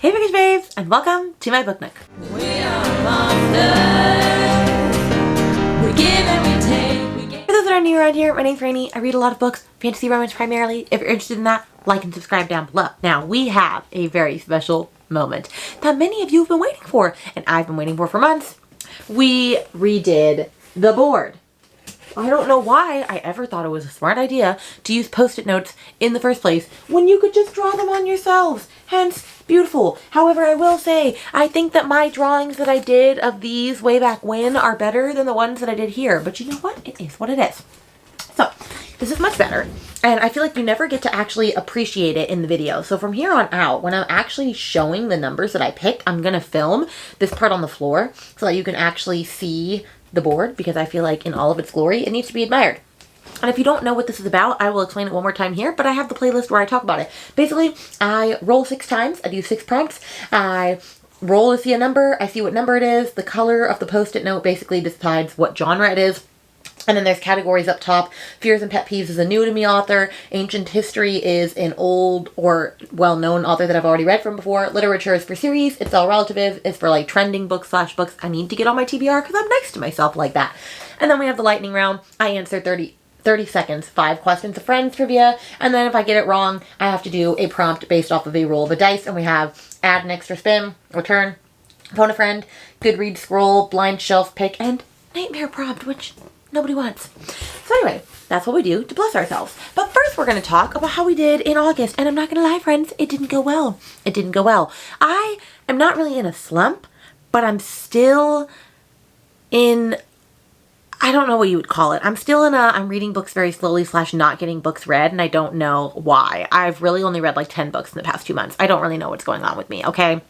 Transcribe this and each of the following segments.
Hey Bookish Babes, and welcome to my book nook. We are monsters. We give and we take. For those that are new around here, my name's Rainy. I read a lot of books, fantasy romance primarily. If you're interested in that, like and subscribe down below. Now, we have a very special moment that many of you have been waiting for, and I've been waiting for months. We redid the board. I don't know why I ever thought it was a smart idea to use post-it notes in the first place when you could just draw them on yourselves. Hence, beautiful. However, I will say, I think that my drawings that I did of these way back when are better than the ones that I did here. But you know what? It is what it is. So, this is much better. And I feel like you never get to actually appreciate it in the video. So from here on out, when I'm actually showing the numbers that I pick, I'm going to film this part on the floor so that you can actually see the board, because I feel like in all of its glory, it needs to be admired. And if you don't know what this is about, I will explain it one more time here, but I have the playlist where I talk about it. Basically, I roll 6 times, I do 6 prompts, I roll to see a number, I see what number it is, the color of the post-it note basically decides what genre it is. And then there's categories up top. Fears and Pet Peeves is a new to me author. Ancient History is an old or well-known author that I've already read from before. Literature is for series. It's all relative. It's for like trending books / books I need to get on my TBR because I'm nice to myself like that. And then we have the lightning round. I answer 30 seconds, 5 questions of Friends trivia. And then if I get it wrong, I have to do a prompt based off of a roll of a dice. And we have add an extra spin, return, phone a friend, Goodreads scroll, blind shelf pick, and nightmare prompt, which nobody wants. So anyway, that's what we do to bless ourselves. But first we're going to talk about how we did in August. And I'm not going to lie, friends, it didn't go well. It didn't go well. I am not really in a slump, but I'm still in, I don't know what you would call it. I'm still in I'm reading books very slowly / not getting books read, and I don't know why. I've really only read like 10 books in the past 2 months. I don't really know what's going on with me, okay?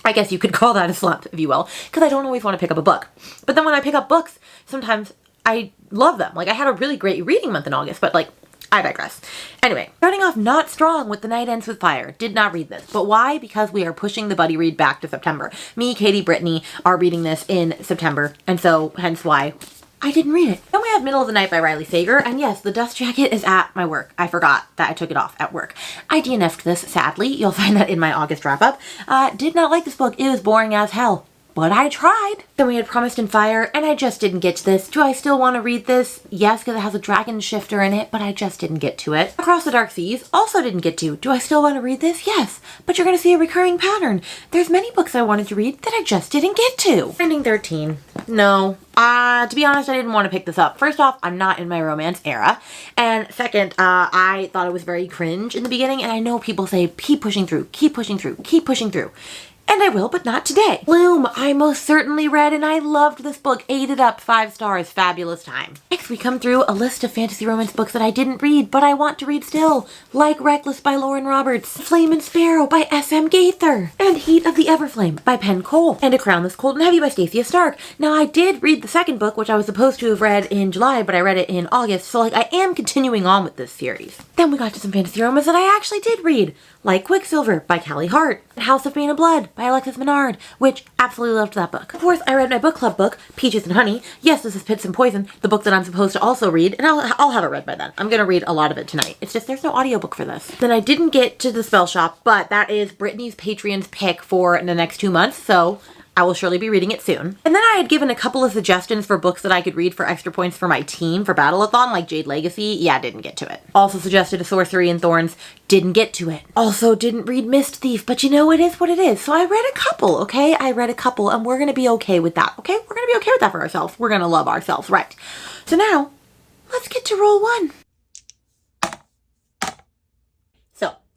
I guess you could call that a slump, if you will, because I don't always want to pick up a book. But then when I pick up books, sometimes I love them. Like, I had a really great reading month in August, but like, I digress. Anyway, starting off not strong with The Night Ends with Fire. Did not read this. But why? Because we are pushing the buddy read back to September. Me, Katie, Brittany are reading this in September, and so hence why I didn't read it. Then we have Middle of the Night by Riley Sager, and yes, the dust jacket is at my work. I forgot that I took it off at work. I DNF'd this, sadly. You'll find that in my August wrap-up. Did not like this book. It was boring as hell. But I tried. Then we had Promised in Fire, and I just didn't get to this. Do I still want to read this? Yes, because it has a dragon shifter in it, but I just didn't get to it. Across the Dark Seas, also didn't get to. Do I still want to read this? Yes, but you're going to see a recurring pattern. There's many books I wanted to read that I just didn't get to. Ending 13. No. To be honest, I didn't want to pick this up. First off, I'm not in my romance era. And second, I thought it was very cringe in the beginning, and I know people say, keep pushing through, keep pushing through, keep pushing through. And I will, but not today. Bloom, I most certainly read, and I loved this book. Ate it up, 5 stars, fabulous time. Next, we come through a list of fantasy romance books that I didn't read, but I want to read still. Like Reckless by Lauren Roberts, Flame and Sparrow by S.M. Gaither, and Heat of the Everflame by Penn Cole, and A Crown That's Cold and Heavy by Stacia Stark. Now, I did read the second book, which I was supposed to have read in July, but I read it in August, so like I am continuing on with this series. Then we got to some fantasy romance that I actually did read, like Quicksilver by Callie Hart, and House of Pain and Blood by Alexis Menard, which absolutely loved that book. Of course, I read my book club book, Peaches and Honey. Yes, this is Pits and Poison, the book that I'm supposed to also read, and I'll have it read by then. I'm going to read a lot of it tonight. It's just there's no audiobook for this. Then I didn't get to The Spell Shop, but that is Brittany's Patreon's pick for the next 2 months, so I will surely be reading it soon. And then I had given a couple of suggestions for books that I could read for extra points for my team for Battleathon, like Jade Legacy. Yeah, didn't get to it. Also suggested A Sorcery and Thorns. Didn't get to it. Also didn't read Mist Thief, but you know, it is what it is. So I read a couple, okay? I read a couple, and we're going to be okay with that, okay? We're going to be okay with that for ourselves. We're going to love ourselves, right? So now, let's get to roll 1.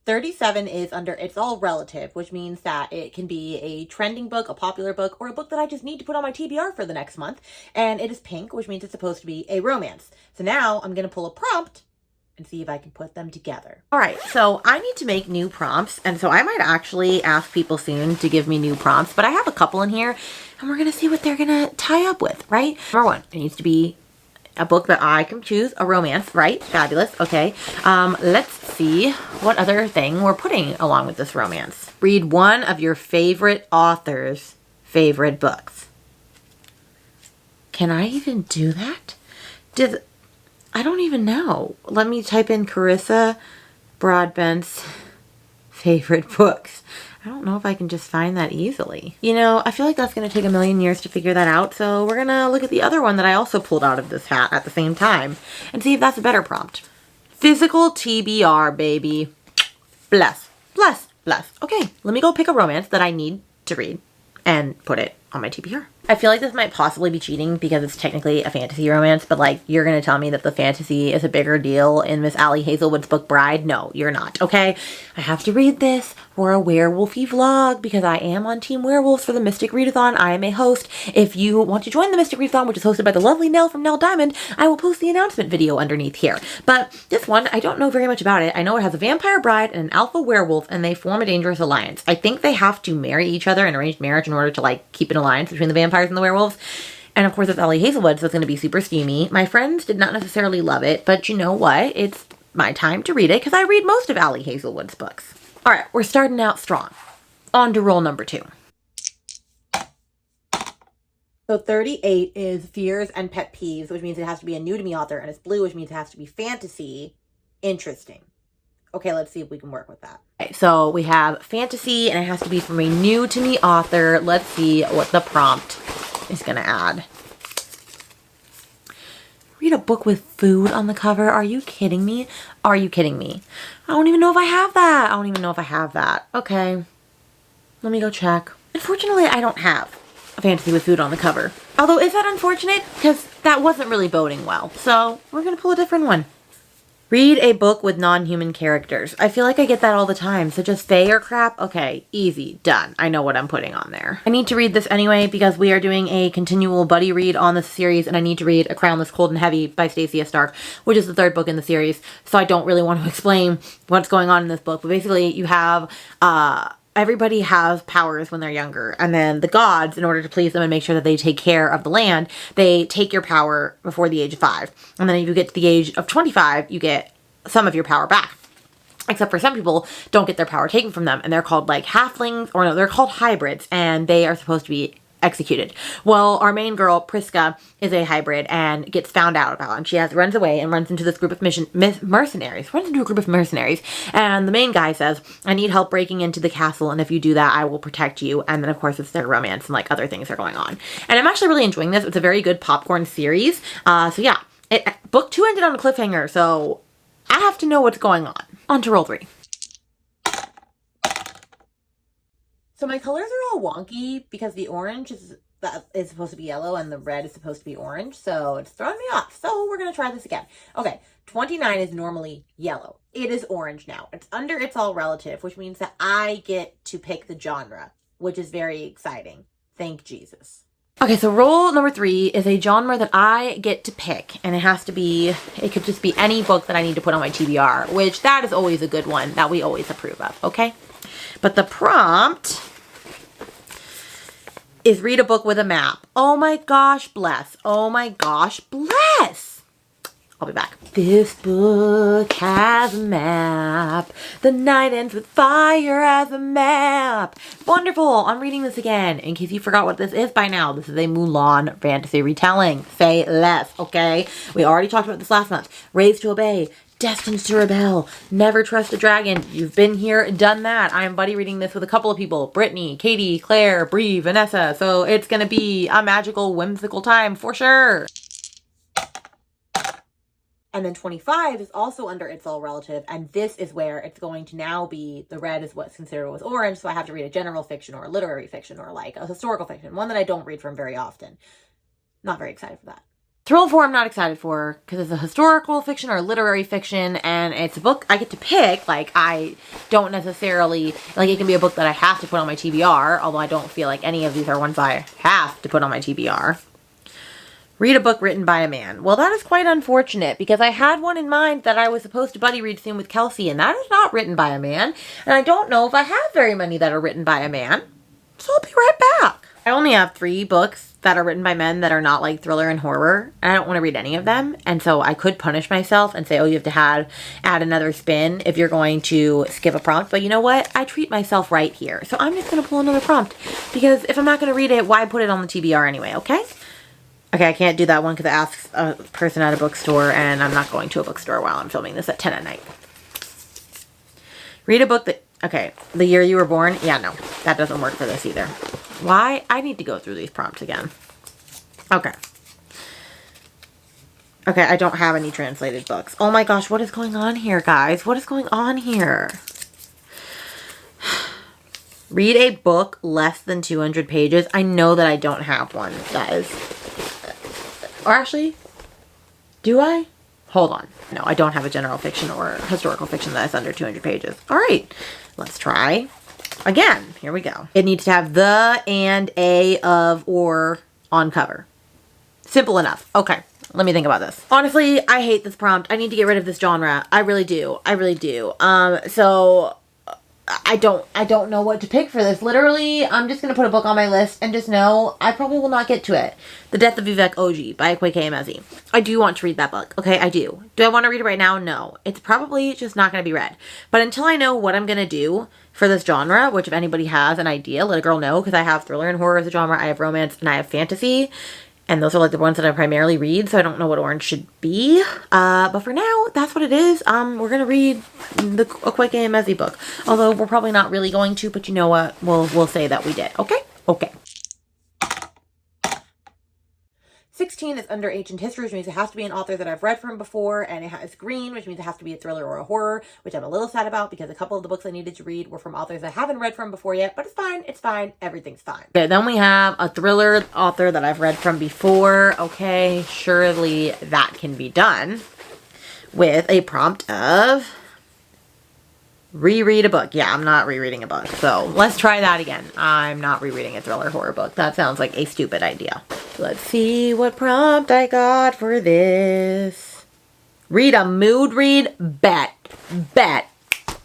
37 is under, it's all relative, which means that it can be a trending book, a popular book, or a book that I just need to put on my TBR for the next month. And it is pink, which means it's supposed to be a romance. So now I'm going to pull a prompt and see if I can put them together. All right, so I need to make new prompts. And so I might actually ask people soon to give me new prompts, but I have a couple in here and we're going to see what they're going to tie up with, right? Number 1, it needs to be a book that I can choose, a romance, right? Fabulous. Okay. Let's see what other thing we're putting along with this romance. Read one of your favorite author's favorite books. Can I even do that? I don't even know. Let me type in Carissa Broadbent's favorite books. I don't know if I can just find that easily. You know, I feel like that's going to take a million years to figure that out. So we're going to look at the other one that I also pulled out of this hat at the same time and see if that's a better prompt. Physical TBR, baby. Bless, bless, bless. Okay, let me go pick a romance that I need to read and put it on my TBR. I feel like this might possibly be cheating because it's technically a fantasy romance, but like, you're gonna tell me that the fantasy is a bigger deal in Miss Allie Hazelwood's book Bride? No, you're not, okay? I have to read this for a werewolfy vlog because I am on Team Werewolves for the Mystic Readathon. I am a host. If you want to join the Mystic Readathon, which is hosted by the lovely Nel from Nel Diamond, I will post the announcement video underneath here. But this one, I don't know very much about it. I know it has a vampire bride and an alpha werewolf, and they form a dangerous alliance. I think they have to marry each other in arranged marriage in order to like keep an alliance between the vampires and the werewolves. And of course it's Allie Hazelwood, so it's going to be super steamy. My friends did not necessarily love it, but you know what? It's my time to read it because I read most of Allie Hazelwood's books. All right, we're starting out strong. On to roll number 2. So 38 is fears and pet peeves, which means it has to be a new to me author, and it's blue, which means it has to be fantasy. Interesting. Okay, let's see if we can work with that. Okay, so we have fantasy, and it has to be from a new to me author. Let's see what the prompt is going to add. Read a book with food on the cover. Are you kidding me? Are you kidding me? I don't even know if I have that. I don't even know if I have that. Okay, let me go check. Unfortunately, I don't have a fantasy with food on the cover. Although, is that unfortunate? Because that wasn't really boding well. So we're going to pull a different one. Read a book with non-human characters. I feel like I get that all the time. So just fae or crap? Okay, easy, done. I know what I'm putting on there. I need to read this anyway because we are doing a continual buddy read on this series, and I need to read A Crown Less Cold and Heavy by Stacey S. Stark, which is the 3rd book in the series. So I don't really want to explain what's going on in this book. But basically you have, everybody has powers when they're younger, and then the gods, in order to please them and make sure that they take care of the land, they take your power before the age of 5. And then if you get to the age of 25, you get some of your power back. Except for some people don't get their power taken from them, and they're called like halflings, or no, they're called hybrids, and they are supposed to be executed. Well, our main girl, Priska, is a hybrid and gets found out about, and she runs away and runs into this group of mercenaries. Runs into a group of mercenaries, and the main guy says, I need help breaking into the castle, and if you do that, I will protect you. And then, of course, it's their romance and like other things are going on. And I'm actually really enjoying this. It's a very good popcorn series. So yeah, book 2 ended on a cliffhanger, so I have to know what's going on. On to roll 3. So my colors are all wonky because the orange is supposed to be yellow and the red is supposed to be orange. So it's throwing me off. So we're going to try this again. Okay, 29 is normally yellow. It is orange now. It's under It's All Relative, which means that I get to pick the genre, which is very exciting. Thank Jesus. Okay, so roll number 3 is a genre that I get to pick, and it could just be any book that I need to put on my TBR, which that is always a good one that we always approve of, okay? But the prompt is read a book with a map. Oh my gosh, bless. Oh my gosh, bless. I'll be back. This book has a map. The night ends with fire as a map. Wonderful. I'm reading this again. In case you forgot what this is by now, this is a Mulan fantasy retelling. Say less, okay? We already talked about this last month. Raised to Obey. Destined to Rebel. Never Trust a Dragon. You've been here, done that. I am buddy reading this with a couple of people. Brittany, Katie, Claire, Bree, Vanessa. So it's going to be a magical, whimsical time for sure. And then 25 is also under It's All Relative, and this is where it's going to now be, the red is what's considered was orange, so I have to read a general fiction or a literary fiction or like a historical fiction, one that I don't read from very often. Not very excited for that. Roll 4 I'm not excited for, because it's a historical fiction or literary fiction, and it's a book I get to pick. Like, I don't necessarily, like, it can be a book that I have to put on my TBR, although I don't feel like any of these are ones I have to put on my TBR. Read a book written by a man. Well, that is quite unfortunate because I had one in mind that I was supposed to buddy read soon with Kelsey, and that is not written by a man. And I don't know if I have very many that are written by a man. So I'll be right back. I only have 3 books that are written by men that are not like thriller and horror, and I don't want to read any of them. And so I could punish myself and say, oh, you have to add another spin if you're going to skip a prompt. But you know what? I treat myself right here. So I'm just going to pull another prompt because if I'm not going to read it, why put it on the TBR anyway, okay? Okay, I can't do that one because it asks a person at a bookstore, and I'm not going to a bookstore while I'm filming this at 10 at night. Read a book that Okay, the year you were born? Yeah, no, that doesn't work for this either. Why? I need to go through these prompts again. Okay. Okay, I don't have any translated books. Oh my gosh, what is going on here, guys? What is going on here? Read a book less than 200 pages. I know that I don't have one, guys. Or actually, do I? Hold on. No, I don't have a general fiction or historical fiction that is under 200 pages. All right, let's try again. Here we go. It needs to have the, and, a, of, or on cover. Simple enough. Okay, let me think about this. Honestly, I hate this prompt. I need to get rid of this genre. I really do. I really do. So I don't know what to pick for this. Literally, I'm just gonna put a book on my list and just know I probably will not get to it. The Death of Vivek Oji by Kweke Emezi. I do want to read that book. Okay, I do. Do I want to read it right now? No. It's probably just not gonna be read. But until I know what I'm gonna do for this genre, which if anybody has an idea, let a girl know, because I have thriller and horror as a genre, I have romance, and I have fantasy. And those are like the ones that I primarily read, so I don't know what orange should be. But for now, that's what it is. We're gonna read the Kweke Emezi book. Although we're probably not really going to, but you know what? We'll say that we did. Okay? Okay. 16 is under ancient history, which means it has to be an author that I've read from before, and it has green, which means it has to be a thriller or a horror, which I'm a little sad about because a couple of the books I needed to read were from authors I haven't read from before yet, but it's fine, everything's fine. Okay, then we have a thriller author that I've read from before. Okay, surely that can be done with a prompt of reread a book. Yeah, I'm not rereading a book, so let's try that again. I'm not rereading a thriller horror book. That sounds like a stupid idea. Let's see what prompt I got for this. Read a mood read. Bet.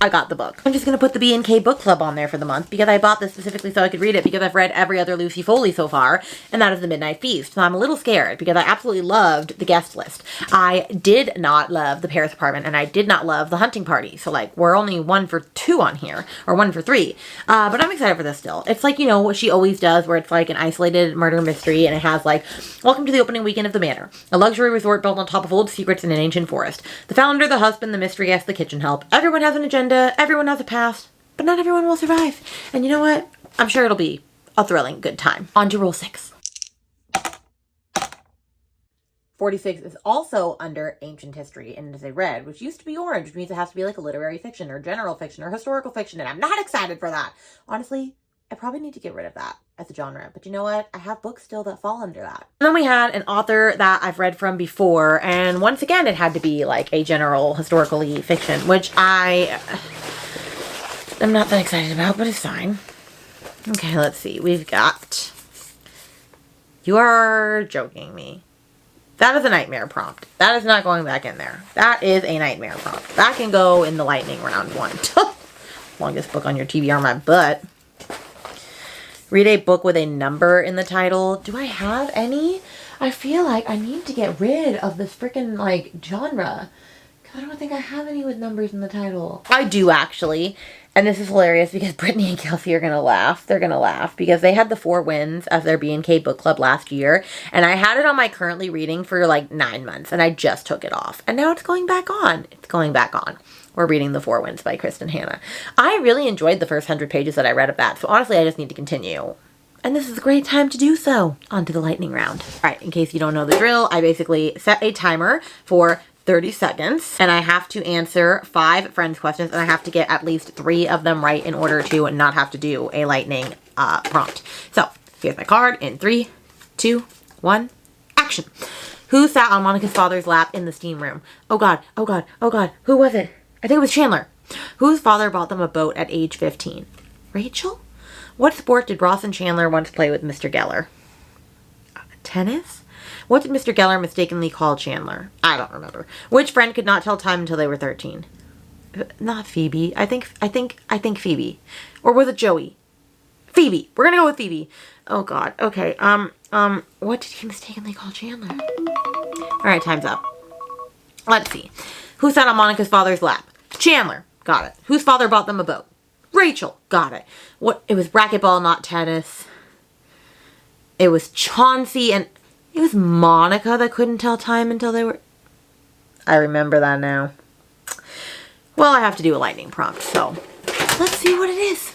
I got the book. I'm just going to put the B&K book club on there for the month because I bought this specifically so I could read it because I've read every other Lucy Foley so far, and that is The Midnight Feast. So I'm a little scared because I absolutely loved the guest list. I did not love the Paris Apartment, and I did not love the Hunting Party. So like we're only 1 for 2 on here, or 1 for 3. But I'm excited for this still. It's like, you know, what she always does where it's like an isolated murder mystery and it has like, welcome to the opening weekend of the Manor, a luxury resort built on top of old secrets in an ancient forest. The founder, the husband, the mystery guest, the kitchen help. Everyone has an agenda. Everyone has a past, but not everyone will survive. And you know what? I'm sure it'll be a thrilling good time. On to rule 6. 46 is also under ancient history and is a red, which used to be orange, which means it has to be like a literary fiction or general fiction or historical fiction, and I'm not excited for that. Honestly, I probably need to get rid of that as a genre, but you know what? I have books still that fall under that. And then we had an author that I've read from before, and once again, it had to be like a general historically fiction, which I'm not that excited about, but it's fine. Okay, let's see. We've got, you are joking me. That is a nightmare prompt. That is not going back in there. That is a nightmare prompt. That can go in the lightning round 1. Longest book on your TBR, my butt. Read a book with a number in the title. Do I have any? I feel like I need to get rid of this freaking like genre. I don't think I have any with numbers in the title. I do actually. And this is hilarious because Brittany and Kelsey are going to laugh. They're going to laugh because they had the 4 Winds as their B&K book club last year. And I had it on my currently reading for like 9 months. And I just took it off. And now it's going back on. It's going back on. We're reading The 4 Winds by Kristen Hanna. I really enjoyed the first 100 pages that I read of that. So honestly, I just need to continue. And this is a great time to do so. On to the lightning round. All right, in case you don't know the drill, I basically set a timer for 30 seconds. And I have to answer 5 friends questions. And I have to get at least 3 of them right in order to not have to do a lightning prompt. So here's my card in 3, 2, 1, action. Who sat on Monica's father's lap in the steam room? Oh God, oh God, oh God. Who was it? I think it was Chandler. Whose father bought them a boat at age 15? Rachel? What sport did Ross and Chandler once play with Mr. Geller? Tennis? What did Mr. Geller mistakenly call Chandler? I don't remember. Which friend could not tell time until they were 13? Not Phoebe. I think Phoebe. Or was it Joey? Phoebe. We're gonna go with Phoebe. Oh God. Okay. What did he mistakenly call Chandler? All right, time's up. Let's see. Who sat on Monica's father's lap? Chandler. Got it. Whose father bought them a boat? Rachel. Got it. What? It was racquetball, not tennis. It was Chauncey and it was Monica that couldn't tell time until they were... I remember that now. Well, I have to do a lightning prompt, so let's see what it is.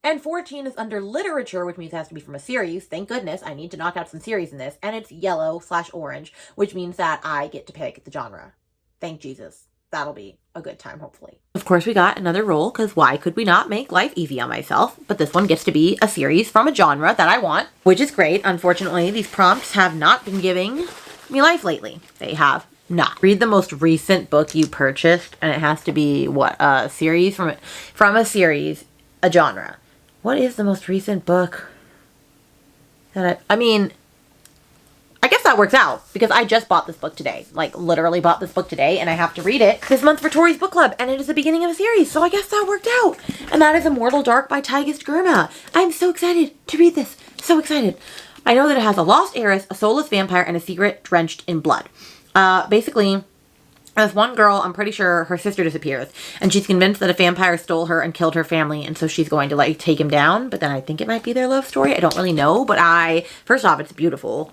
And 14 is under literature, which means it has to be from a series. Thank goodness. I need to knock out some series in this. And it's yellow/orange, which means that I get to pick the genre. Thank Jesus. That'll be a good time, hopefully. Of course, we got another roll, because why could we not make life easy on myself? But this one gets to be a series from a genre that I want, which is great. Unfortunately, these prompts have not been giving me life lately. They have not. Read the most recent book you purchased, and it has to be, what, a series from a series, a genre. What is the most recent book that I mean, I guess that works out because I just bought this book today. Like, literally bought this book today, and I have to read it this month for Tori's book club, and it is the beginning of a series, so I guess that worked out. And that is Immortal Dark by Tigist Gurma. I'm so excited to read this. So excited. I know that it has a lost heiress, a soulless vampire, and a secret drenched in blood. Basically, there's one girl, I'm pretty sure her sister disappears, and she's convinced that a vampire stole her and killed her family, and so she's going to, like, take him down, but then I think it might be their love story. I don't really know, but first off, it's beautiful.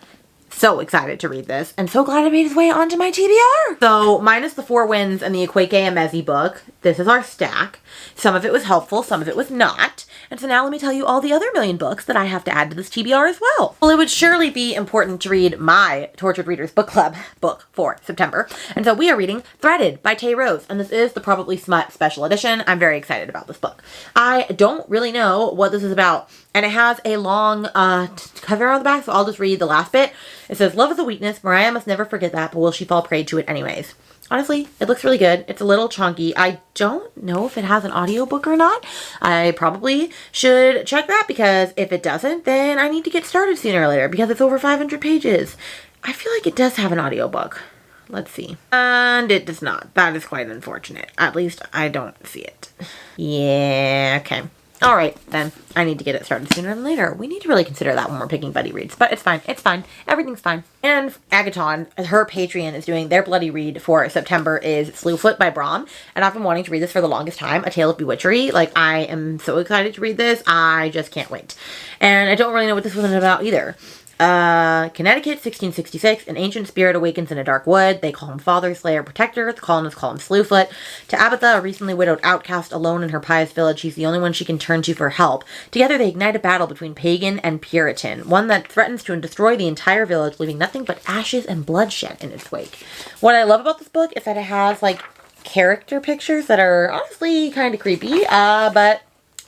So excited to read this, and so glad it made its way onto my TBR. So, minus the 4 wins and the Ikweke Emezi book, this is our stack. Some of it was helpful, some of it was not. And so now let me tell you all the other million books that I have to add to this TBR as well. Well, it would surely be important to read my Tortured Readers Book Club book for September. And so we are reading Threaded by Tay Rose. And this is the Probably Smut special edition. I'm very excited about this book. I don't really know what this is about. And it has a long cover on the back, so I'll just read the last bit. It says, "Love is a weakness. Mariah must never forget that, but will she fall prey to it anyways?" Honestly, it looks really good. It's a little chunky. I don't know if it has an audiobook or not. I probably should check that, because if it doesn't, then I need to get started sooner or later, because it's over 500 pages. I feel like it does have an audiobook. Let's see. And it does not. That is quite unfortunate. At least I don't see it. Yeah, okay. All right, then. I need to get it started sooner than later. We need to really consider that when we're picking buddy reads. But it's fine. It's fine. Everything's fine. And Agaton, her Patreon, is doing their bloody read for September is Slewfoot by Brahm. And I've been wanting to read this for the longest time. A Tale of Bewitchery. Like, I am so excited to read this. I just can't wait. And I don't really know what this was about either. Connecticut, 1666. An ancient spirit awakens in a dark wood. They call him Father, Slayer, Protector. The colonists call him Slewfoot. To Abatha, a recently widowed outcast alone in her pious village, he's the only one she can turn to for help. Together they ignite a battle between pagan and Puritan, one that threatens to destroy the entire village, leaving nothing but ashes and bloodshed in its wake. What I love about this book is that it has, like, character pictures that are honestly kind of creepy, but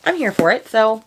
I'm here for it, so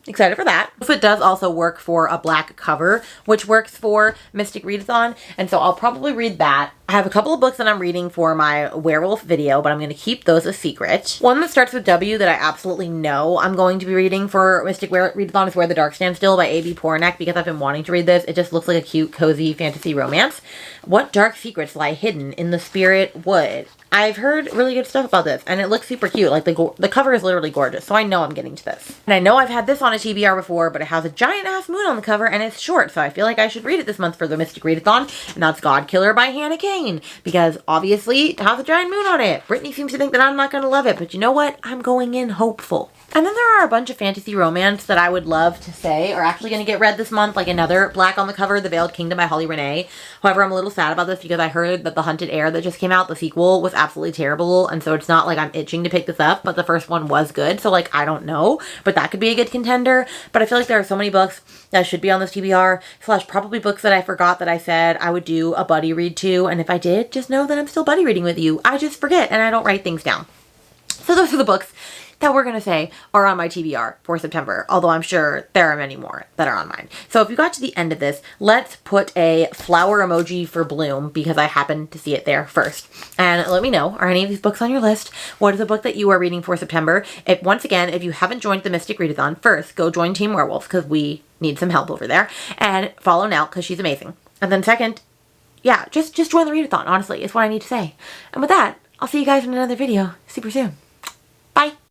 excited for that. It does also work for a black cover, which works for Mystic Readathon, and so I'll probably read that. I have a couple of books that I'm reading for my werewolf video, but I'm going to keep those a secret. One that starts with W that I absolutely know I'm going to be reading for Mystic Readathon is Where the Dark Stands Still by A.B. Pornek, because I've been wanting to read this. It just looks like a cute, cozy fantasy romance. What dark secrets lie hidden in the spirit wood? I've heard really good stuff about this, and it looks super cute. Like, the cover is literally gorgeous, so I know I'm getting to this. And I know I've had this on a TBR before, but it has a giant-ass moon on the cover, and it's short, so I feel like I should read it this month for the Mystic Readathon, and that's God Killer by Hannah Kane, because obviously it has a giant moon on it. Brittany seems to think that I'm not going to love it, but you know what? I'm going in hopeful. And then there are a bunch of fantasy romance that I would love to say are actually going to get read this month, like another black on the cover, The Veiled Kingdom by Holly Renee. However, I'm a little sad about this because I heard that The Hunted Heir that just came out, the sequel, was absolutely terrible, and so it's not like I'm itching to pick this up, but the first one was good, so, like, I don't know, but that could be a good contender. But I feel like there are so many books that should be on this TBR, / probably books that I forgot that I said I would do a buddy read to, and if I did, just know that I'm still buddy reading with you. I just forget, and I don't write things down. So those are the books that we're going to say are on my TBR for September, although I'm sure there are many more that are on mine. So if you got to the end of this, let's put a flower emoji for Bloom, because I happened to see it there first. And let me know, are any of these books on your list? What is a book that you are reading for September? Once again, if you haven't joined the Mystic Readathon, first, go join Team Werewolves, because we need some help over there. And follow Nel, because she's amazing. And then second, yeah, just join the readathon, honestly, is what I need to say. And with that, I'll see you guys in another video super soon. Bye!